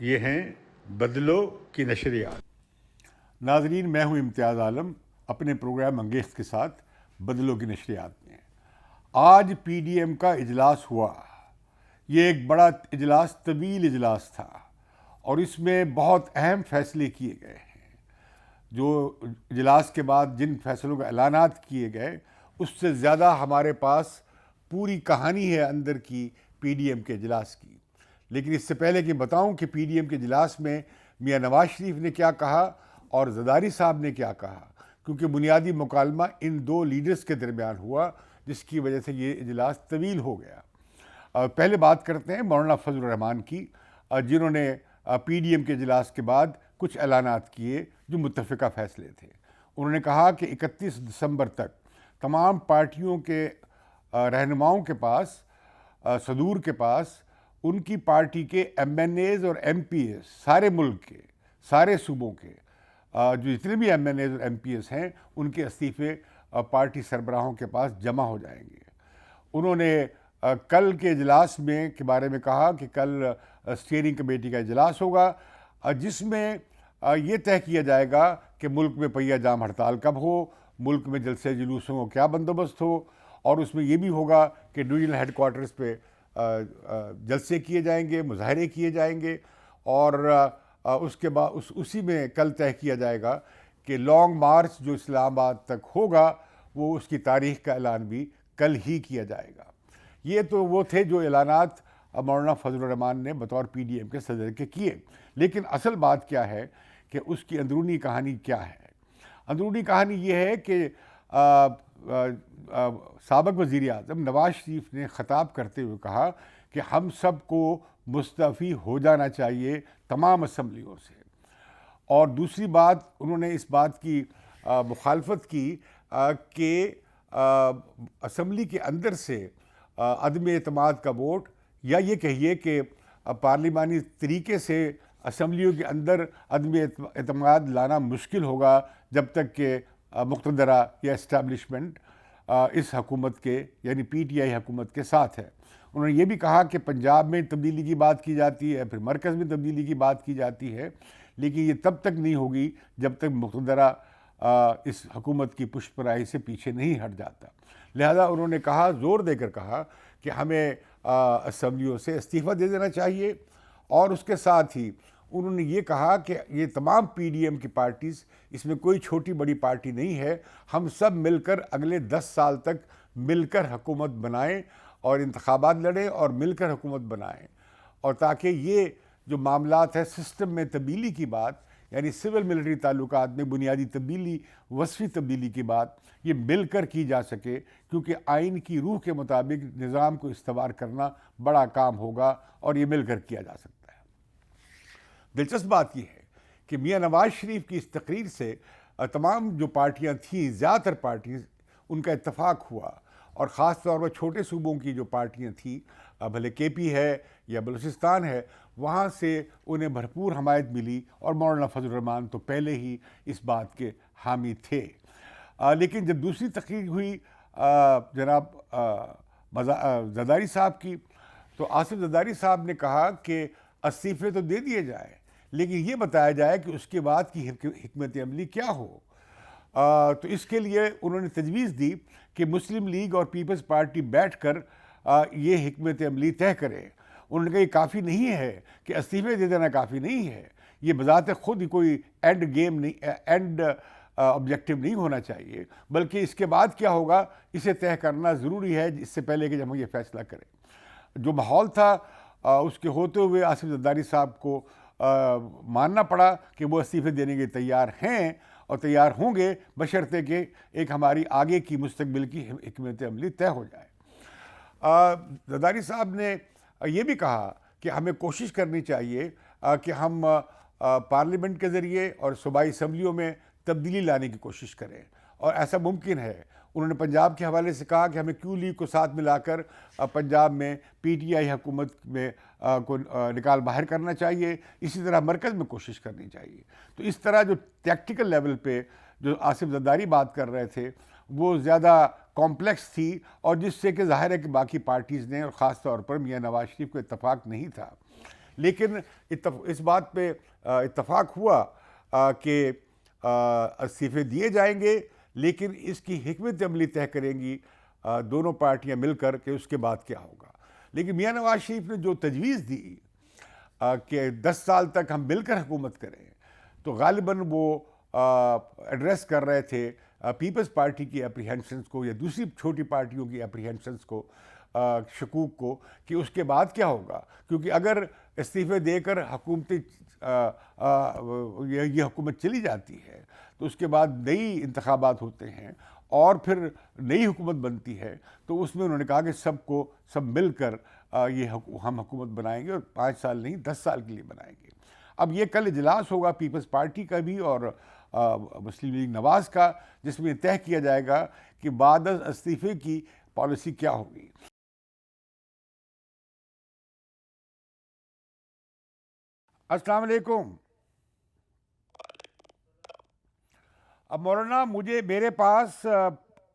یہ ہیں بدلو کی نشریات۔ ناظرین، میں ہوں امتیاز عالم اپنے پروگرام انگیخت کے ساتھ بدلو کی نشریات میں۔ آج پی ڈی ایم کا اجلاس ہوا۔ یہ ایک بڑا اجلاس، طویل اجلاس تھا، اور اس میں بہت اہم فیصلے کیے گئے ہیں۔ جو اجلاس کے بعد جن فیصلوں کے اعلانات کیے گئے، اس سے زیادہ ہمارے پاس پوری کہانی ہے اندر کی پی ڈی ایم کے اجلاس کی۔ لیکن اس سے پہلے کہ بتاؤں کہ پی ڈی ایم کے اجلاس میں میاں نواز شریف نے کیا کہا اور زرداری صاحب نے کیا کہا، کیونکہ بنیادی مکالمہ ان دو لیڈرز کے درمیان ہوا، جس کی وجہ سے یہ اجلاس طویل ہو گیا۔ پہلے بات کرتے ہیں مولانا فضل الرحمان کی، جنہوں نے پی ڈی ایم کے اجلاس کے بعد کچھ اعلانات کیے جو متفقہ فیصلے تھے۔ انہوں نے کہا کہ 31 دسمبر تک تمام پارٹیوں کے رہنماؤں کے پاس، صدور کے پاس، ان کی پارٹی کے ایم این ایز اور ایم پی ایز، سارے ملک کے، سارے صوبوں کے جو جتنے بھی ایم این ایز اور ایم پی ایز ہیں، ان کے استعفے پارٹی سربراہوں کے پاس جمع ہو جائیں گے۔ انہوں نے کل کے اجلاس میں کے بارے میں کہا کہ کل اسٹیئرنگ کمیٹی کا اجلاس ہوگا، جس میں یہ طے کیا جائے گا کہ ملک میں پہیہ جام ہڑتال کب ہو، ملک میں جلسے جلوسوں کا کیا بندوبست ہو، اور اس میں یہ بھی ہوگا کہ ڈویژنل ہیڈ کوارٹرز پہ جلسے کیے جائیں گے، مظاہرے کیے جائیں گے، اور اس کے بعد اسی میں کل طے کیا جائے گا کہ لانگ مارچ جو اسلام آباد تک ہوگا، وہ اس کی تاریخ کا اعلان بھی کل ہی کیا جائے گا۔ یہ تو وہ تھے جو اعلانات مولانا فضل الرحمان نے بطور پی ڈی ایم کے صدر کے کیے۔ لیکن اصل بات کیا ہے کہ اس کی اندرونی کہانی کیا ہے؟ اندرونی کہانی یہ ہے کہ سابق وزیر اعظم نواز شریف نے خطاب کرتے ہوئے کہا کہ ہم سب کو مستعفی ہو جانا چاہیے تمام اسمبلیوں سے، اور دوسری بات انہوں نے اس بات کی مخالفت کی کہ اسمبلی کے اندر سے عدم اعتماد کا ووٹ، یا یہ کہیے کہ پارلیمانی طریقے سے اسمبلیوں کے اندر عدم اعتماد لانا مشکل ہوگا جب تک کہ مقتدرہ یا اسٹیبلشمنٹ اس حکومت کے، یعنی پی ٹی آئی حکومت کے ساتھ ہے۔ انہوں نے یہ بھی کہا کہ پنجاب میں تبدیلی کی بات کی جاتی ہے، پھر مرکز میں تبدیلی کی بات کی جاتی ہے، لیکن یہ تب تک نہیں ہوگی جب تک مقتدرہ اس حکومت کی پشت پرائی سے پیچھے نہیں ہٹ جاتا۔ لہذا انہوں نے کہا، زور دے کر کہا کہ ہمیں اسمبلیوں سے استعفیٰ دے دینا چاہیے، اور اس کے ساتھ ہی انہوں نے یہ کہا کہ یہ تمام پی ڈی ایم کی پارٹیز، اس میں کوئی چھوٹی بڑی پارٹی نہیں ہے، ہم سب مل کر اگلے 10 سال تک مل کر حکومت بنائیں اور انتخابات لڑیں اور مل کر حکومت بنائیں، اور تاکہ یہ جو معاملات ہے سسٹم میں تبدیلی کی بات، یعنی سول ملٹری تعلقات میں بنیادی تبدیلی، وصفی تبدیلی کی بات، یہ مل کر کی جا سکے، کیونکہ آئین کی روح کے مطابق نظام کو استوار کرنا بڑا کام ہوگا، اور یہ مل کر کیا جا سکتا ہے۔ دلچسپ بات یہ ہے کہ میاں نواز شریف کی اس تقریر سے تمام جو پارٹیاں تھیں، زیادہ تر پارٹیز، ان کا اتفاق ہوا، اور خاص طور پر چھوٹے صوبوں کی جو پارٹیاں تھیں، بھلے کے پی ہے یا بلوچستان ہے، وہاں سے انہیں بھرپور حمایت ملی، اور مولانا فضل الرحمان تو پہلے ہی اس بات کے حامی تھے۔ لیکن جب دوسری تقریر ہوئی جناب زرداری صاحب کی، تو آصف زرداری صاحب نے کہا کہ استعفے تو دے دیے جائیں، لیکن یہ بتایا جائے کہ اس کے بعد کی حکمت عملی کیا ہو۔ تو اس کے لیے انہوں نے تجویز دی کہ مسلم لیگ اور پیپلز پارٹی بیٹھ کر یہ حکمت عملی طے کرے۔ انہوں نے کہا یہ کافی نہیں ہے کہ استعفے دے دینا کافی نہیں ہے، یہ بذات خود کوئی اینڈ گیم نہیں، اینڈ آبجیکٹو نہیں ہونا چاہیے، بلکہ اس کے بعد کیا ہوگا اسے طے کرنا ضروری ہے، اس سے پہلے کہ ہم یہ فیصلہ کریں۔ جو ماحول تھا اس کے ہوتے ہوئے آصف زرداری صاحب کو ماننا پڑا کہ وہ استعفے دینے کے تیار ہیں اور تیار ہوں گے، بشرطے کہ ایک ہماری آگے کی مستقبل کی حکمت عملی طے ہو جائے۔ زرداری صاحب نے یہ بھی کہا کہ ہمیں کوشش کرنی چاہیے کہ ہم پارلیمنٹ کے ذریعے اور صوبائی اسمبلیوں میں تبدیلی لانے کی کوشش کریں، اور ایسا ممکن ہے۔ انہوں نے پنجاب کے حوالے سے کہا کہ ہمیں کیو لیگ کو ساتھ ملا کر پنجاب میں پی ٹی آئی حکومت میں کو نکال باہر کرنا چاہیے، اسی طرح مرکز میں کوشش کرنی چاہیے۔ تو اس طرح جو ٹیکٹیکل لیول پہ جو آصف زرداری بات کر رہے تھے، وہ زیادہ کمپلیکس تھی، اور جس سے کہ ظاہر ہے کہ باقی پارٹیز نے، اور خاص طور پر میاں نواز شریف کو اتفاق نہیں تھا۔ لیکن اس بات پہ اتفاق ہوا کہ استعفے دیے جائیں گے، لیکن اس کی حکمت عملی طے کریں گی دونوں پارٹیاں مل کر کہ اس کے بعد کیا ہوگا۔ لیکن میاں نواز شریف نے جو تجویز دی کہ 10 سال تک ہم مل کر حکومت کریں، تو غالباً وہ ایڈریس کر رہے تھے پیپلز پارٹی کی اپریہنشنز کو یا دوسری چھوٹی پارٹیوں کی اپریہنشنز کو، شکوک کو، کہ اس کے بعد کیا ہوگا۔ کیونکہ اگر استعفے دے کر حکومتی یہ حکومت چلی جاتی ہے تو اس کے بعد نئی انتخابات ہوتے ہیں اور پھر نئی حکومت بنتی ہے، تو اس میں انہوں نے کہا کہ سب مل کر ہم حکومت بنائیں گے، اور 5 سال نہیں 10 سال کے لیے بنائیں گے۔ اب یہ کل اجلاس ہوگا پیپلز پارٹی کا بھی اور مسلم لیگ نواز کا، جس میں طے کیا جائے گا کہ بعد از استعفے کی پالیسی کیا ہوگی۔ السلام علیکم۔ اب مولانا میرے پاس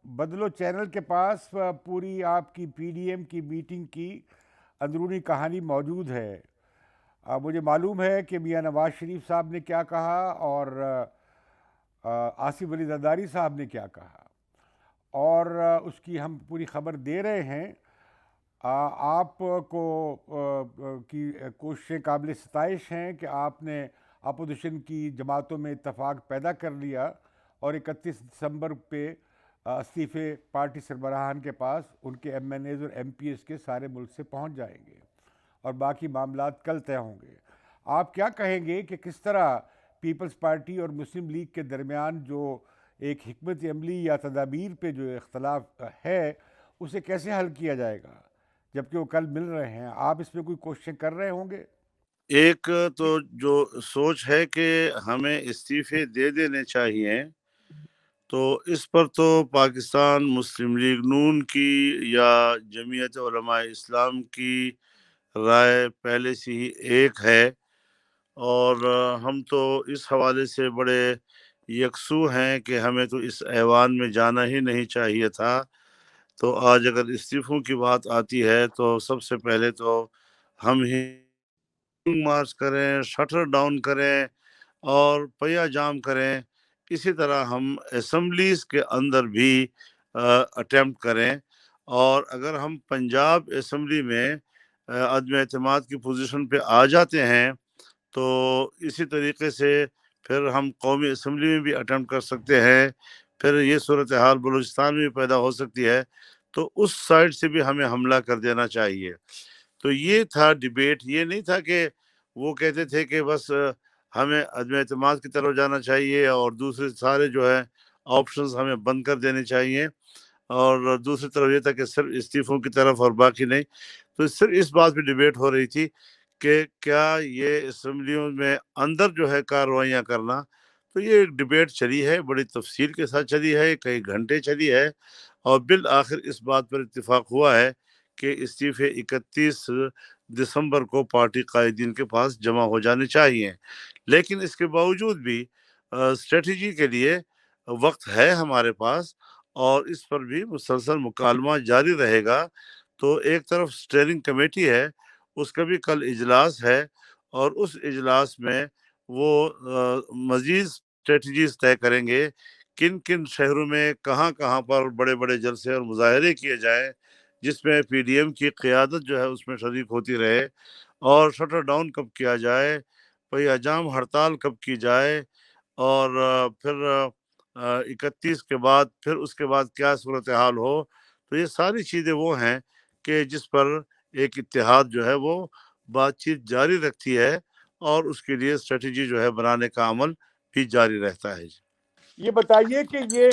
بدلو چینل کے پاس پوری آپ کی پی ڈی ایم کی میٹنگ کی اندرونی کہانی موجود ہے۔ مجھے معلوم ہے کہ میاں نواز شریف صاحب نے کیا کہا اور آصف علی زرداری صاحب نے کیا کہا، اور اس کی ہم پوری خبر دے رہے ہیں۔ آپ کو کی کوششیں قابل ستائش ہیں کہ آپ نے اپوزیشن کی جماعتوں میں اتفاق پیدا کر لیا، اور 31 دسمبر پہ استعفے پارٹی سربراہان کے پاس ان کے ایم این ایز اور ایم پی ایس کے سارے ملک سے پہنچ جائیں گے، اور باقی معاملات کل طے ہوں گے۔ آپ کیا کہیں گے کہ کس طرح پیپلز پارٹی اور مسلم لیگ کے درمیان جو ایک حکمت عملی یا تدابیر پہ جو اختلاف ہے، اسے کیسے حل کیا جائے گا، جبکہ وہ کل مل رہے ہیں؟ آپ اس میں کوئی کوششیں کر رہے ہوں گے؟ ایک تو جو سوچ ہے کہ ہمیں استعفے دے دینے چاہیے، تو اس پر تو پاکستان مسلم لیگ نون کی یا جمعیت علماء اسلام کی رائے پہلے سے ہی ایک ہے، اور ہم تو اس حوالے سے بڑے یکسو ہیں کہ ہمیں تو اس ایوان میں جانا ہی نہیں چاہیے تھا۔ تو آج اگر استعفوں کی بات آتی ہے تو سب سے پہلے تو ہم ہی مارچ کریں، شٹر ڈاؤن کریں اور پیا جام کریں۔ اسی طرح ہم اسمبلیز کے اندر بھی اٹیمپٹ کریں، اور اگر ہم پنجاب اسمبلی میں عدم اعتماد کی پوزیشن پہ آ جاتے ہیں تو اسی طریقے سے پھر ہم قومی اسمبلی میں بھی اٹیمپٹ کر سکتے ہیں۔ پھر یہ صورتحال بلوچستان میں بھی پیدا ہو سکتی ہے، تو اس سائڈ سے بھی ہمیں حملہ کر دینا چاہیے۔ تو یہ تھا ڈیبیٹ، یہ نہیں تھا کہ وہ کہتے تھے کہ بس ہمیں عدم اعتماد کی طرف جانا چاہیے اور دوسرے سارے جو ہے آپشنز ہمیں بند کر دینے چاہیے، اور دوسری طرف یہ تھا کہ صرف استعفوں کی طرف اور باقی نہیں۔ تو صرف اس بات پہ ڈیبیٹ ہو رہی تھی کہ کیا یہ اسمبلیوں میں اندر جو ہے کارروائیاں کرنا۔ تو یہ ایک ڈیبیٹ چلی ہے، بڑی تفصیل کے ساتھ چلی ہے، کئی گھنٹے چلی ہے، اور بالآخر اس بات پر اتفاق ہوا ہے کہ استعفے 31 دسمبر کو پارٹی قائدین کے پاس جمع ہو جانے چاہیے۔ لیکن اس کے باوجود بھی اسٹریٹجی کے لیے وقت ہے ہمارے پاس، اور اس پر بھی مسلسل مکالمہ جاری رہے گا۔ تو ایک طرف اسٹیئرنگ کمیٹی ہے، اس کا بھی کل اجلاس ہے، اور اس اجلاس میں وہ مزید اسٹریٹجیز طے کریں گے، کن کن شہروں میں کہاں کہاں پر بڑے بڑے جلسے اور مظاہرے کیے جائیں، جس میں پی ڈی ایم کی قیادت جو ہے اس میں شریک ہوتی رہے، اور شٹر ڈاؤن کب کیا جائے، پیا جام ہڑتال کب کی جائے، اور پھر 31 کے بعد پھر اس کے بعد کیا صورتحال ہو۔ تو یہ ساری چیزیں وہ ہیں کہ جس پر ایک اتحاد جو ہے وہ بات چیت جاری رکھتی ہے، اور اس کے لیے اسٹریٹجی جو ہے بنانے کا عمل بھی جاری رہتا ہے۔ یہ بتائیے کہ یہ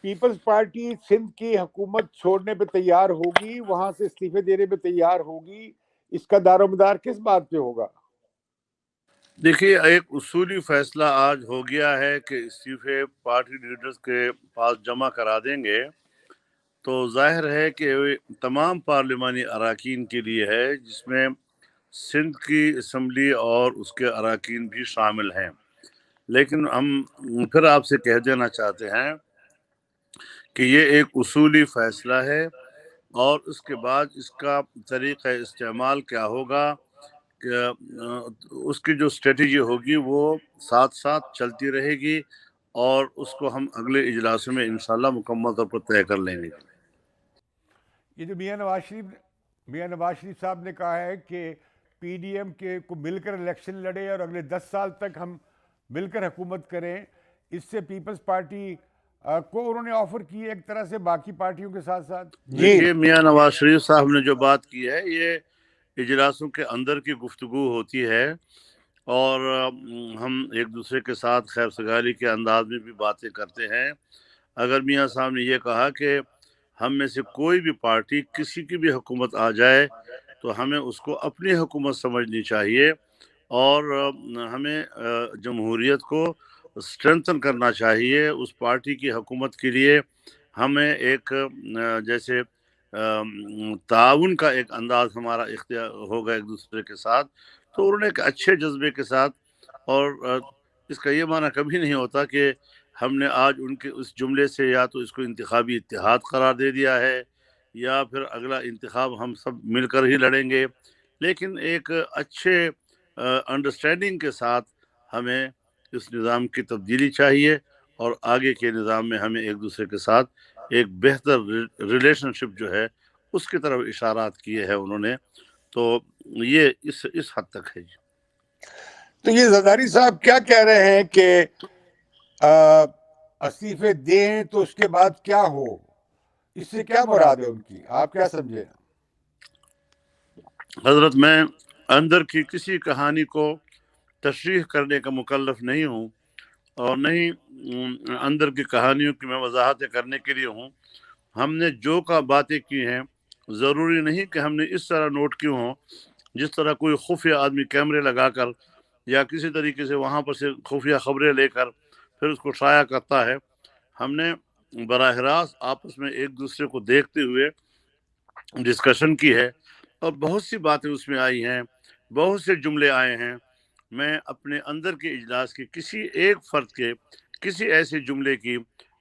پیپلز پارٹی سندھ کی حکومت چھوڑنے پہ تیار ہوگی، وہاں سے استعفے دینے پہ تیار ہوگی، اس کا دار و مدار کس بات پہ ہوگا؟ دیکھیے، ایک اصولی فیصلہ آج ہو گیا ہے کہ استعفے پارٹی لیڈرز کے پاس جمع کرا دیں گے، تو ظاہر ہے کہ تمام پارلیمانی اراکین کے لیے ہے، جس میں سندھ کی اسمبلی اور اس کے اراکین بھی شامل ہیں۔ لیکن ہم پھر آپ سے کہہ دینا چاہتے ہیں کہ یہ ایک اصولی فیصلہ ہے، اور اس کے بعد اس کا طریقہ استعمال کیا ہوگا، اس کی جو اسٹریٹجی ہوگی وہ ساتھ ساتھ چلتی رہے گی اور اس کو ہم اگلے اجلاسوں میں انشاءاللہ مکمل طور پر طے کر لیں گے. یہ جو میاں نواز شریف صاحب نے کہا ہے کہ پی ڈی ایم کے کو مل کر الیکشن لڑے اور اگلے 10 سال تک ہم مل کر حکومت کریں، اس سے پیپلز پارٹی کو انہوں نے آفر کی ہے ایک طرح سے باقی پارٹیوں کے ساتھ ساتھ. دیکھیے میاں نواز شریف صاحب نے جو بات کی ہے یہ اجلاسوں کے اندر کی گفتگو ہوتی ہے اور ہم ایک دوسرے کے ساتھ خیر سگالی کے انداز میں بھی باتیں کرتے ہیں. اگر میاں صاحب نے یہ کہا کہ ہم میں سے کوئی بھی پارٹی کسی کی بھی حکومت آ جائے تو ہمیں اس کو اپنی حکومت سمجھنی چاہیے اور ہمیں جمہوریت کو اسٹرینتھن کرنا چاہیے. اس پارٹی کی حکومت کے لیے ہمیں ایک جیسے تعاون کا ایک انداز ہمارا اختیار ہوگا ایک دوسرے کے ساتھ. تو انہوں نے ایک اچھے جذبے کے ساتھ، اور اس کا یہ معنی کبھی نہیں ہوتا کہ ہم نے آج ان کے اس جملے سے یا تو اس کو انتخابی اتحاد قرار دے دیا ہے یا پھر اگلا انتخاب ہم سب مل کر ہی لڑیں گے، لیکن ایک اچھے انڈرسٹینڈنگ کے ساتھ ہمیں اس نظام کی تبدیلی چاہیے اور آگے کے نظام میں ہمیں ایک دوسرے کے ساتھ ایک بہتر ریلیشن شپ جو ہے اس کی طرف اشارات کیے ہیں انہوں نے. تو یہ اس حد تک ہے. تو یہ زرداری صاحب کیا کہہ رہے ہیں کہ استعفے دیں تو اس کے بعد کیا ہو، اس سے کیا مراد ہے ان کی، آپ کیا سمجھے؟ حضرت میں اندر کی کسی کہانی کو تشریح کرنے کا مکلف نہیں ہوں اور نہ ہی اندر کی کہانیوں کی میں وضاحتیں کرنے کے لیے ہوں. ہم نے جو کا باتیں کی ہیں ضروری نہیں کہ ہم نے اس طرح نوٹ کی ہوں جس طرح کوئی خفیہ آدمی کیمرے لگا کر یا کسی طریقے سے وہاں پر سے خفیہ خبریں لے کر پھر اس کو شائع کرتا ہے. ہم نے براہ راست آپس میں ایک دوسرے کو دیکھتے ہوئے ڈسکشن کی ہے اور بہت سی باتیں اس میں آئی ہیں، بہت سے جملے آئے ہیں. میں اپنے اندر کے اجلاس کے کسی ایک فرد کے کسی ایسے جملے کی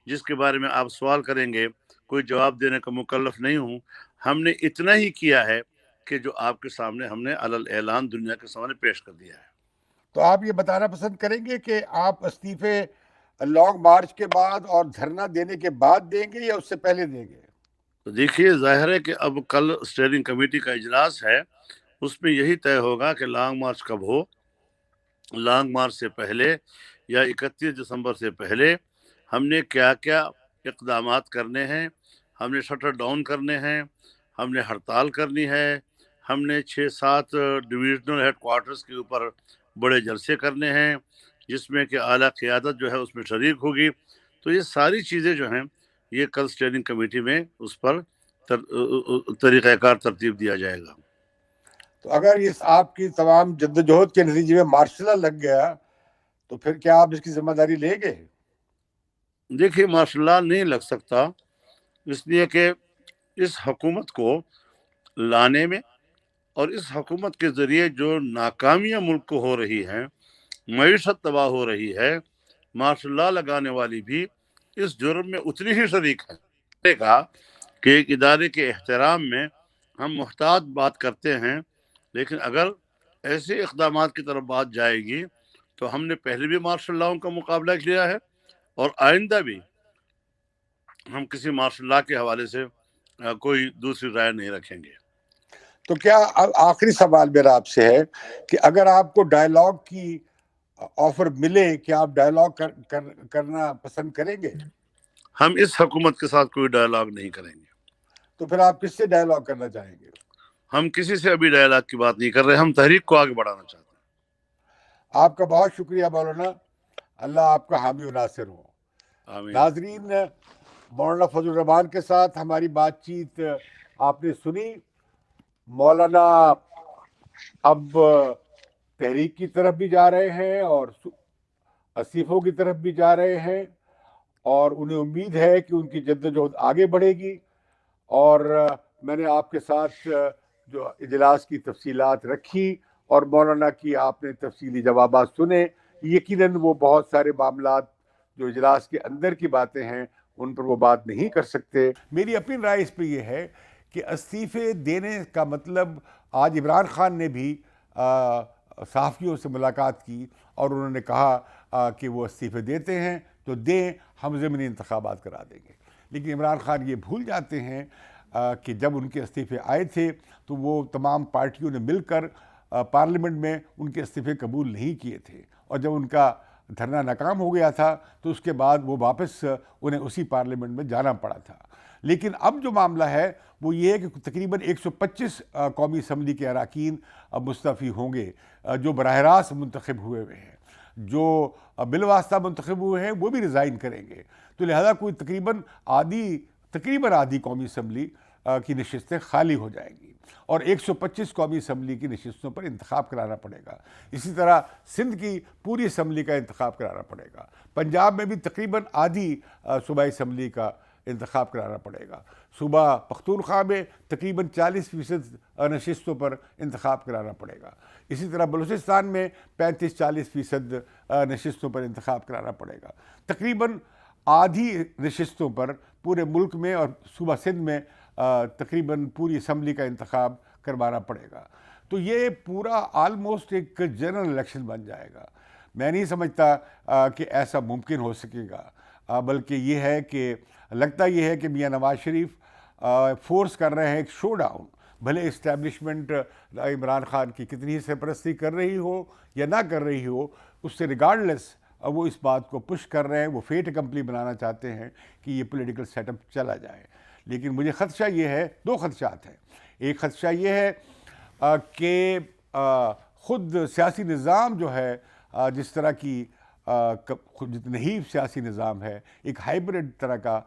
جس کے بارے میں آپ سوال کریں گے کوئی جواب دینے کا مکلف نہیں ہوں. ہم نے اتنا ہی کیا ہے کہ جو آپ کے سامنے ہم نے علل اعلان دنیا کے سامنے پیش کر دیا ہے. تو آپ یہ بتانا پسند کریں گے کہ آپ استعفے لانگ مارچ کے بعد اور دھرنا دینے کے بعد دیں گے یا اس سے پہلے دیں گے؟ تو دیکھیے ظاہر ہے کہ اب کل اسٹیئرنگ کمیٹی کا اجلاس ہے، اس میں یہی طے ہوگا کہ لانگ مارچ کب ہو. لانگ مارچ سے پہلے یا 31 دسمبر سے پہلے ہم نے کیا کیا اقدامات کرنے ہیں. ہم نے شٹر ڈاؤن کرنے ہیں، ہم نے ہڑتال کرنی ہے، ہم نے 6-7 ڈویژنل ہیڈ کوارٹرز کے اوپر بڑے جلسے کرنے ہیں جس میں کہ اعلیٰ قیادت جو ہے اس میں شریک ہوگی. تو یہ ساری چیزیں جو ہیں یہ کل اسٹیئرنگ کمیٹی میں اس پر طریقہ کار ترتیب دیا جائے گا. تو اگر اس آپ کی تمام جدوجہد کے نتیجے میں مارشل لا لگ گیا تو پھر کیا آپ اس کی ذمہ داری لیں گے؟ دیکھیے مارشل لا نہیں لگ سکتا، اس لیے کہ اس حکومت کو لانے میں اور اس حکومت کے ذریعے جو ناکامیاں ملک کو ہو رہی ہیں، معیشت تباہ ہو رہی ہے، مارشل لا لگانے والی بھی اس جرم میں اتنی ہی شریک ہے. کہا کہ ایک ادارے کے احترام میں ہم محتاط بات کرتے ہیں، لیکن اگر ایسے اقدامات کی طرف بات جائے گی تو ہم نے پہلے بھی مارشل لاؤں کا مقابلہ کیا ہے اور آئندہ بھی ہم کسی مارشل لا کے حوالے سے کوئی دوسری رائے نہیں رکھیں گے. تو کیا آخری سوال میرا آپ سے ہے کہ اگر آپ کو ڈائیلاگ کی آفر ملے کیا آپ ڈائیلاگ کرنا پسند کریں گے؟ ہم اس حکومت کے ساتھ کوئی ڈائیلاگ نہیں کریں گے. تو پھر آپ کس سے ڈائیلاگ کرنا چاہیں گے؟ ہم کسی سے ابھی ڈائیلاگ کی بات نہیں کر رہے، ہم تحریک کو آگے بڑھانا چاہتے ہیں. آپ کا بہت شکریہ مولانا، اللہ آپ کا حامی و ناصر ہو. آمین. ناظرین، مولانا فضل الرحمان کے ساتھ ہماری بات چیت آپ نے سنی. مولانا اب تحریک کی طرف بھی جا رہے ہیں اور استعفوں کی طرف بھی جا رہے ہیں اور انہیں امید ہے کہ ان کی جدوجہد آگے بڑھے گی. اور میں نے آپ کے ساتھ جو اجلاس کی تفصیلات رکھی اور مولانا کی آپ نے تفصیلی جوابات سنے، یقیناً وہ بہت سارے معاملات جو اجلاس کے اندر کی باتیں ہیں ان پر وہ بات نہیں کر سکتے. میری اپنی رائے اس پہ یہ ہے کہ استعفے دینے کا مطلب آج عمران خان نے بھی صحافیوں سے ملاقات کی اور انہوں نے کہا کہ وہ استعفے دیتے ہیں تو دیں، ہم ضمنی انتخابات کرا دیں گے۔ لیکن عمران خان یہ بھول جاتے ہیں کہ جب ان کے استعفے آئے تھے تو وہ تمام پارٹیوں نے مل کر پارلیمنٹ میں ان کے استعفے قبول نہیں کیے تھے، اور جب ان کا دھرنا ناکام ہو گیا تھا تو اس کے بعد وہ واپس انہیں اسی پارلیمنٹ میں جانا پڑا تھا۔ لیکن اب جو معاملہ ہے وہ یہ ہے کہ تقریباً 125 قومی اسمبلی کے اراکین اب مستعفی ہوں گے، جو براہ راست منتخب ہوئے ہیں، جو بالواسطہ منتخب ہوئے ہیں وہ بھی ریزائن کریں گے، تو لہذا کوئی تقریباً آدھی قومی اسمبلی کی نشستیں خالی ہو جائیں گی، اور 125 قومی اسمبلی کی نشستوں پر انتخاب کرانا پڑے گا۔ اسی طرح سندھ کی پوری اسمبلی کا انتخاب کرانا پڑے گا، پنجاب میں بھی تقریباً آدھی صوبائی اسمبلی کا انتخاب کرانا پڑے گا، صوبہ پختونخوا میں تقریباً 40% نشستوں پر انتخاب کرانا پڑے گا، اسی طرح بلوچستان میں 35-40% نشستوں پر انتخاب کرانا پڑے گا، تقریباً آدھی نشستوں پر پورے ملک میں اور صوبہ سندھ میں تقریباً پوری اسمبلی کا انتخاب کروانا پڑے گا۔ تو یہ پورا آلموسٹ ایک جنرل الیکشن بن جائے گا۔ میں نہیں سمجھتا کہ ایسا ممکن ہو سکے گا، بلکہ یہ ہے کہ لگتا یہ ہے کہ میاں نواز شریف فورس کر رہے ہیں ایک شو ڈاؤن، بھلے اسٹیبلشمنٹ عمران خان کی کتنی ہی سرپرستی کر رہی ہو یا نہ کر رہی ہو، اس سے ریگارڈلیس وہ اس بات کو پش کر رہے ہیں، وہ فیٹ اکمپلی بنانا چاہتے ہیں کہ یہ پولیٹیکل سیٹ اپ چلا جائے۔ لیکن مجھے خدشہ یہ ہے، دو خدشات ہیں۔ ایک خدشہ یہ ہے کہ خود سیاسی نظام جو ہے، جس طرح کی جتنے سیاسی نظام ہے، ایک ہائبرڈ طرح کا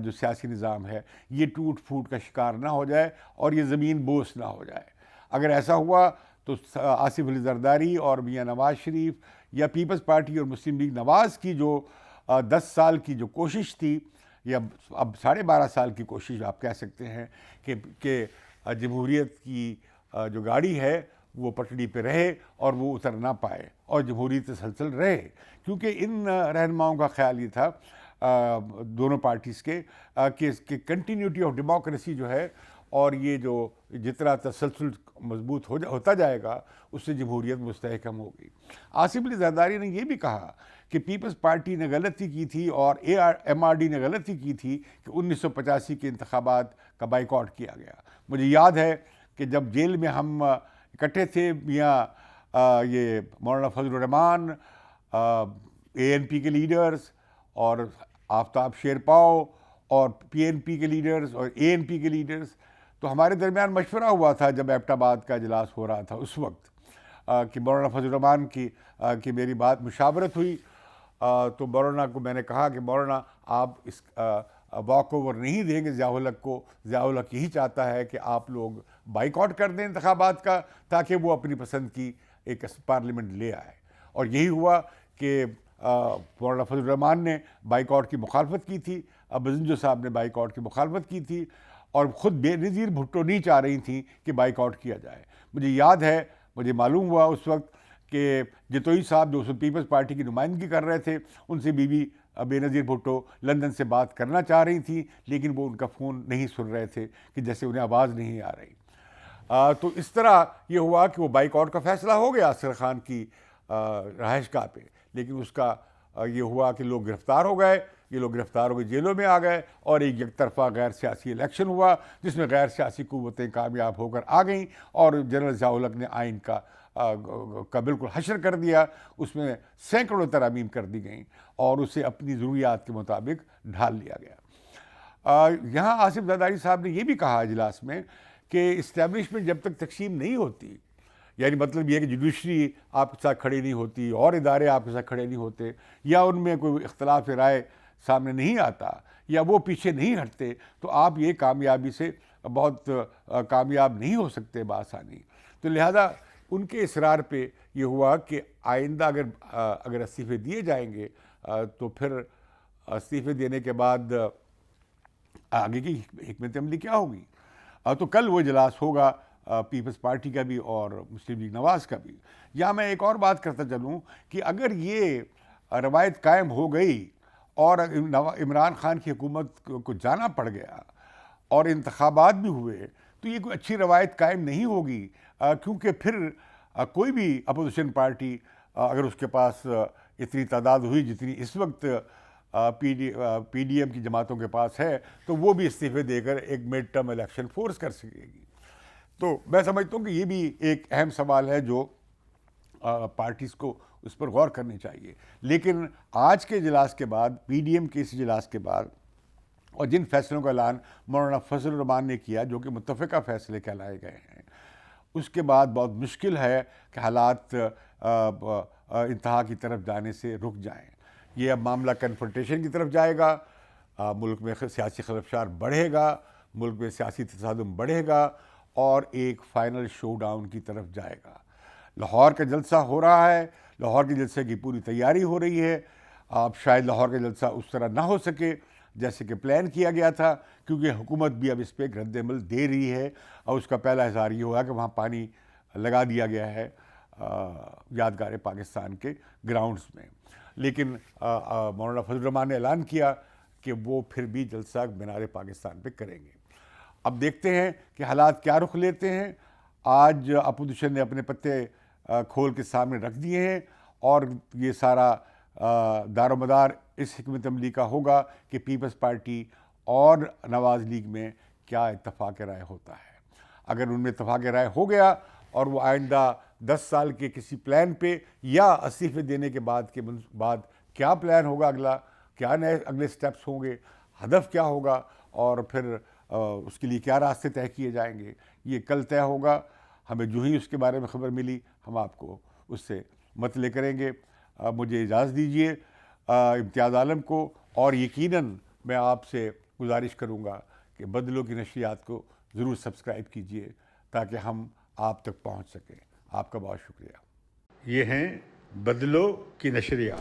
جو سیاسی نظام ہے، یہ ٹوٹ پھوٹ کا شکار نہ ہو جائے اور یہ زمین بوس نہ ہو جائے۔ اگر ایسا ہوا تو آصف علی زرداری اور میاں نواز شریف یا پیپلز پارٹی اور مسلم لیگ نواز کی جو 10 سال کی جو کوشش تھی، یا اب 12.5 سال کی کوشش آپ کہہ سکتے ہیں، کہ جمہوریت کی جو گاڑی ہے وہ پٹڑی پہ رہے اور وہ اتر نہ پائے اور جمہوریت تسلسل رہے، کیونکہ ان رہنماؤں کا خیال یہ تھا دونوں پارٹیز کے کہ کنٹینیوٹی آف ڈیموکریسی جو ہے، اور یہ جو جتنا تسلسل مضبوط ہوتا جائے گا اس سے جمہوریت مستحکم ہوگی۔ آصف علی زرداری نے یہ بھی کہا کہ پیپلز پارٹی نے غلطی کی تھی اور MRD نے غلطی کی تھی کہ 1985 کے انتخابات کا بائیکاٹ کیا گیا۔ مجھے یاد ہے کہ جب جیل میں ہم اکٹھے تھے، میاں یہ مولانا فضل الرحمان، ANP کے لیڈرز اور آفتاب شیرپاؤ اور PNP کے لیڈرز اور ANP کے لیڈرز، تو ہمارے درمیان مشورہ ہوا تھا جب ایبٹ آباد کا اجلاس ہو رہا تھا اس وقت، کہ مولانا فضل الرحمان کی میری بات مشاورت ہوئی، تو مولانا کو میں نے کہا کہ مولانا آپ اس واک اوور نہیں دیں گے ضیاء الحق کو، ضیاء الحق یہی چاہتا ہے کہ آپ لوگ بائیکاٹ کر دیں انتخابات کا تاکہ وہ اپنی پسند کی ایک پارلیمنٹ لے آئے، اور یہی ہوا کہ مولانا فضل الرحمان نے بائیکاٹ کی مخالفت کی تھی، بزنجو صاحب نے بائیکاٹ کی مخالفت کی تھی، اور خود بے نظیر بھٹو نہیں چاہ رہی تھیں کہ بائیکاٹ کیا جائے۔ مجھے یاد ہے، مجھے معلوم ہوا اس وقت کہ جتوئی صاحب جو پیپلز پارٹی کی نمائندگی کر رہے تھے، ان سے بے نظیر بھٹو لندن سے بات کرنا چاہ رہی تھیں، لیکن وہ ان کا فون نہیں سن رہے تھے کہ جیسے انہیں آواز نہیں آ رہی۔ تو اس طرح یہ ہوا کہ وہ بائیکاٹ کا فیصلہ ہو گیا اصغر خان کی رہائش گاہ پہ، لیکن اس کا یہ ہوا کہ لوگ گرفتار ہو گئے، یہ لوگ گرفتار ہو کے جیلوں میں آ گئے، اور ایک یک طرفہ غیر سیاسی الیکشن ہوا جس میں غیر سیاسی قوتیں کامیاب ہو کر آ گئیں، اور جنرل ضیاء الحق نے آئین کا بالکل حشر کر دیا، اس میں سینکڑوں ترامیم کر دی گئیں اور اسے اپنی ضروریات کے مطابق ڈھال لیا گیا۔ یہاں آصف زرداری صاحب نے یہ بھی کہا اجلاس میں کہ اسٹیبلشمنٹ جب تک تقسیم نہیں ہوتی، یعنی مطلب یہ ہے کہ جوڈیشری آپ کے ساتھ کھڑی نہیں ہوتی اور ادارے آپ کے ساتھ کھڑے نہیں ہوتے، یا ان میں کوئی اختلاف رائے سامنے نہیں آتا یا وہ پیچھے نہیں ہٹتے، تو آپ یہ کامیابی سے بہت کامیاب نہیں ہو سکتے بآسانی۔ تو لہذا ان کے اصرار پہ یہ ہوا کہ آئندہ اگر استعفے دیے جائیں گے تو پھر استعفے دینے کے بعد آگے کی حکمت عملی کیا ہوگی۔ تو کل وہ اجلاس ہوگا پیپلز پارٹی کا بھی اور مسلم لیگ نواز کا بھی۔ یہاں میں ایک اور بات کرتا چلوں کہ اگر یہ روایت قائم ہو گئی اور عمران خان کی حکومت کو جانا پڑ گیا اور انتخابات بھی ہوئے، تو یہ کوئی اچھی روایت قائم نہیں ہوگی، کیونکہ پھر کوئی بھی اپوزیشن پارٹی اگر اس کے پاس اتنی تعداد ہوئی جتنی اس وقت پی ڈی ایم کی جماعتوں کے پاس ہے تو وہ بھی استعفے دے کر ایک مڈ ٹرم الیکشن فورس کر سکے گی. تو میں سمجھتا ہوں کہ یہ بھی ایک اہم سوال ہے جو پارٹیز کو اس پر غور کرنی چاہیے. لیکن آج کے اجلاس کے بعد، پی ڈی ایم کے اس اجلاس کے بعد، اور جن فیصلوں کا اعلان مولانا فضل الرحمان نے کیا جو کہ متفقہ فیصلے کہلائے گئے ہیں، اس کے بعد بہت مشکل ہے کہ حالات انتہا کی طرف جانے سے رک جائیں. یہ اب معاملہ کنفرنٹیشن کی طرف جائے گا، ملک میں سیاسی خلفشار بڑھے گا، ملک میں سیاسی تصادم بڑھے گا اور ایک فائنل شو ڈاؤن کی طرف جائے گا. لاہور کا جلسہ ہو رہا ہے، لاہور کے جلسے کی پوری تیاری ہو رہی ہے. اب شاید لاہور کا جلسہ اس طرح نہ ہو سکے جیسے کہ پلان کیا گیا تھا، کیونکہ حکومت بھی اب اس پہ رد عمل دے رہی ہے اور اس کا پہلا اظہار یہ ہوا کہ وہاں پانی لگا دیا گیا ہے یادگار پاکستان کے گراؤنڈز میں. لیکن مولانا فضل الرحمان نے اعلان کیا کہ وہ پھر بھی جلسہ مینار پاکستان پہ کریں گے. اب دیکھتے ہیں کہ حالات کیا رخ لیتے ہیں. آج اپوزیشن نے اپنے پتے کھول کے سامنے رکھ دیے ہیں اور یہ سارا دار و مدار اس حکمت عملی کا ہوگا کہ پیپلز پارٹی اور نواز لیگ میں کیا اتفاق رائے ہوتا ہے. اگر ان میں اتفاق رائے ہو گیا اور وہ آئندہ 10 سال کے کسی پلان پہ یا استعفے دینے کے بعد کیا پلان ہوگا، کیا نئے اگلے سٹیپس ہوں گے، ہدف کیا ہوگا اور پھر اس کے لیے کیا راستے طے کیے جائیں گے، یہ کل طے ہوگا. ہمیں جو ہی اس کے بارے میں خبر ملی ہم آپ کو اس سے مطلع کریں گے. مجھے اجازت دیجیے امتیاز عالم کو، اور یقیناً میں آپ سے گزارش کروں گا کہ بدلوں کی نشریات کو ضرور سبسکرائب کیجیے تاکہ ہم آپ تک پہنچ سکیں. آپ کا بہت شکریہ. یہ ہیں بدلوں کی نشریات.